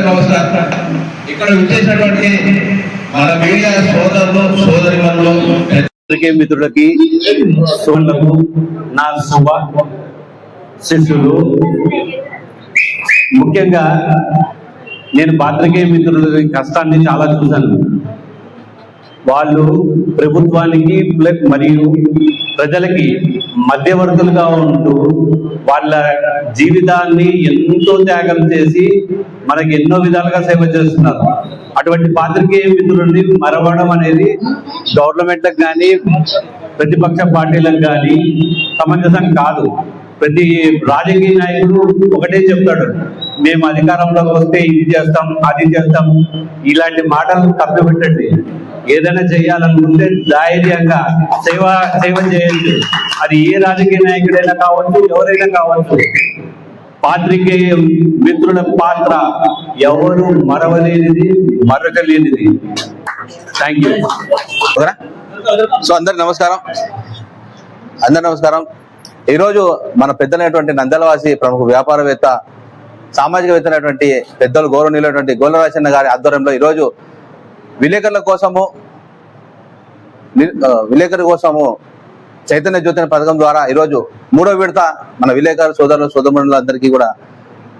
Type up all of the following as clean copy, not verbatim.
నమస్కారం. ఇక్కడ విచ్చేసినటువంటి మన మీడియా సోదరులు సోదరిమణులు మిత్రులకి సోదరులకు నా శుభ శిష్యులు, ముఖ్యంగా నేను పాత్రికేయ మిత్రుల కష్టాన్ని చాలా చూశాను. వాళ్ళు ప్రభుత్వానికి మరియు ప్రజలకి మధ్యవర్తులుగా ఉంటూ వాళ్ళ జీవితాన్ని ఎంతో త్యాగం చేసి మనకి ఎన్నో విధాలుగా సేవ చేస్తున్నారు. అటువంటి పాత్రికేయ మిత్రుల్ని మరవడం అనేది గవర్నమెంట్లకు కానీ ప్రతిపక్ష పార్టీలకు కానీ సమంజసం కాదు. ప్రతి రాజకీయ నాయకుడు ఒకటే చెప్తాడు, మేము అధికారంలోకి వస్తే ఇది చేస్తాం అది చేస్తాం. ఇలాంటి మాటలు తప్పు పెట్టండి. ఏదైనా చేయాలనుకుంటే ధైర్యంగా సేవ చేయండి. అది ఏ రాజకీయ నాయకుడైనా కావచ్చు, ఎవరైనా కావచ్చు. పాత్రికేయ మిత్రుల పాత్ర ఎవరు మరవలేనిది, మరొకలేనిది. Thank you. సో అందరికి నమస్కారం. ఈరోజు మన పెద్దలైనటువంటి నంద్యాలవాసి ప్రముఖ వ్యాపారవేత్త, సామాజికవేత్త అయినటువంటి పెద్దలు గౌరవనీయులైనటువంటి గోళ్ళ రాజన్న గారి ఆధ్వర్యంలో ఈరోజు విలేకరుల కోసము చైతన్య జ్యోతి పథకం ద్వారా ఈరోజు 3వ విడత మన విలేకరు సోదరులు సోదరులందరికీ కూడా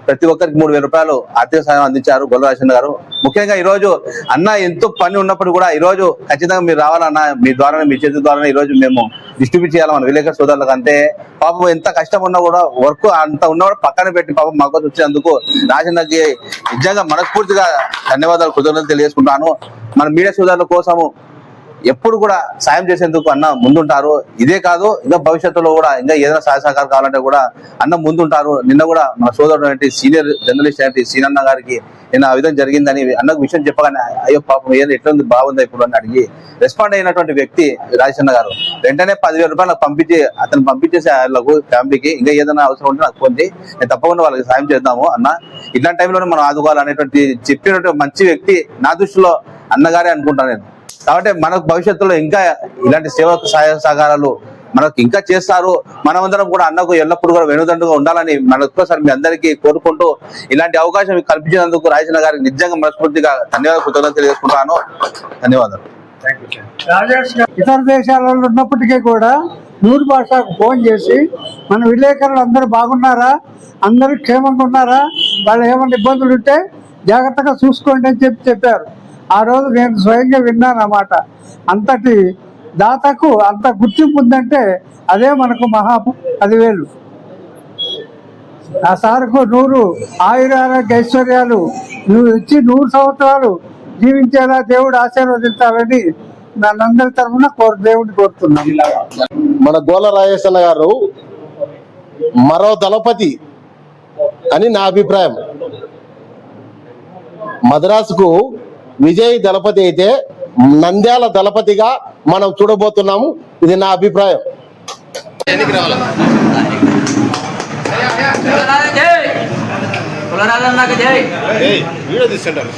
ప్రతి ఒక్కరికి 3,000 రూపాయలు ఆర్థిక సాయం అందించారు గోళ్ళ రాజన్న గారు. ముఖ్యంగా ఈరోజు అన్న ఎంతో పని ఉన్నప్పుడు కూడా ఈరోజు ఖచ్చితంగా మీరు రావాలన్నా, మీ ద్వారా మీ చేతి ద్వారా ఈరోజు మేము డిస్ట్రిబ్యూట్ చేయాలి మన విలేకరు సోదరులకు. అంటే పాపం ఎంత కష్టం ఉన్నా కూడా వర్క్ అంత ఉన్నా కూడా పక్కన పెట్టి పాపం మాకు వచ్చినందుకు రాజన్నకి నిజంగా మనస్ఫూర్తిగా ధన్యవాదాలు, కృతజ్ఞతలు తెలియజేసుకుంటాను. మన మీడియా సోదరుల కోసము ఎప్పుడు కూడా సాయం చేసేందుకు అన్న ముందుంటారు. ఇదే కాదు, ఇంకా భవిష్యత్తులో కూడా ఇంకా ఏదైనా సహాయ సహకారం కావాలంటే కూడా అన్న ముందుంటారు. నిన్న కూడా మన సోదరుడు సీనియర్ జర్నలిస్ట్ అయినటువంటి సీనన్న గారికి నేను ఆ విధంగా జరిగిందని అన్నకు విషయం చెప్పగానే అయ్యో పాపం ఏదో ఎట్లుంది బాగుందా ఇప్పుడు అని అడిగి రెస్పాండ్ అయినటువంటి వ్యక్తి రాజన్న గారు. వెంటనే 10,000 రూపాయలు నాకు పంపించేసి వాళ్ళకు ఫ్యామిలీకి ఇంకా ఏదైనా అవసరం ఉంటే నాకు ఫోన్ చేయి, నేను తప్పకుండా వాళ్ళకి సాయం చేద్దాము అన్న. ఇట్లాంటి టైంలోనే మనం ఆదుకోవాలనేటువంటి చెప్పినటువంటి మంచి వ్యక్తి నా దృష్టిలో అన్నగారే అనుకుంటాను నేను. కాబట్టి మనకు భవిష్యత్తులో ఇంకా ఇలాంటి సేవా సహాయ సహకారాలు మనకు ఇంకా చేస్తారు. మనమందరం కూడా అన్నకు ఎల్లప్పుడూ కూడా వెనుదండుగా ఉండాలని మనొక్కసారి మీ అందరికీ కోరుకుంటూ ఇలాంటి అవకాశం కల్పించినందుకు రాజన్న గారికి నిజంగా మనస్ఫూర్తిగా కృతజ్ఞతలు తెలియజేసుకుంటాను. ధన్యవాదాలు. ఇతర దేశాలలో ఉన్నప్పటికీ కూడా నూరు భాషకు ఫోన్ చేసి మన విలేకరులు అందరూ బాగున్నారా, అందరూ క్షేమంగా ఉన్నారా, వాళ్ళు ఏమైనా ఇబ్బందులు ఉంటే జాగ్రత్తగా చూసుకోండి అని చెప్పారు. ఆ రోజు నేను స్వయంగా విన్నాను అన్నమాట. అంతటి దాతకు అంత గుర్తింపు ఉందంటే అదే మనకు 10,000. ఆ సార్కు 100 ఆయురారోగ్య ఐశ్వర్యాలు నువ్వు ఇచ్చి 100 సంవత్సరాలు జీవించేలా దేవుడు ఆశీర్వదించాలని నన్నందరి తరఫున దేవుడిని కోరుతున్నాను. మన గోళ్ళ రాజేశ్వర గారు మరో దళపతి అని నా అభిప్రాయం. మద్రాసుకు విజయ్ దళపతి అయితే నంద్యాల దళపతిగా మనం చూడబోతున్నాము. ఇది నా అభిప్రాయం. వీడియో తీసుకుంటారు.